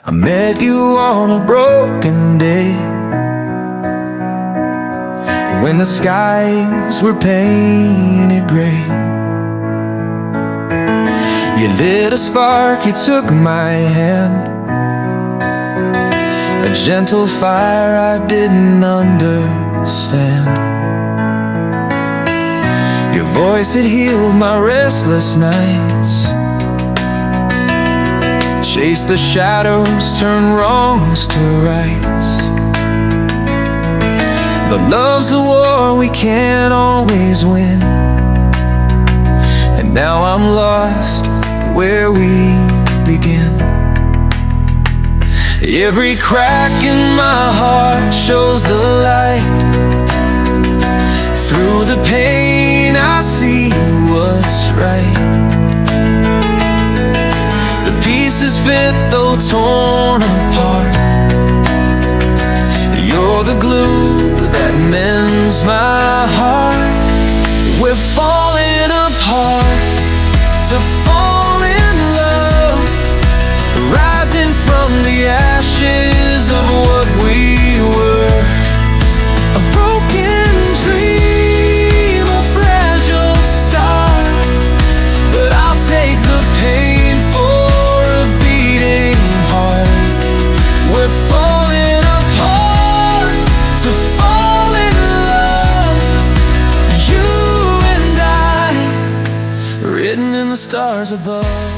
I met you on a broken day, when the skies were painted gray. You lit a spark, you took my hand, a gentle fire I didn't understand. Your voice had healed my restless nights, chase the shadows, turn wrongs to rights. But love's a war we can't always win, and now I'm lost where we begin. Every crack in my heart shows the light. Through the pain I see what's right. Pieces fit though torn apart. You're the glue that mends my heart. We're falling apart to fall in love, rising from the ashes of what we were. A broken dream, a fragile start, but I'll take the pain for the stars above.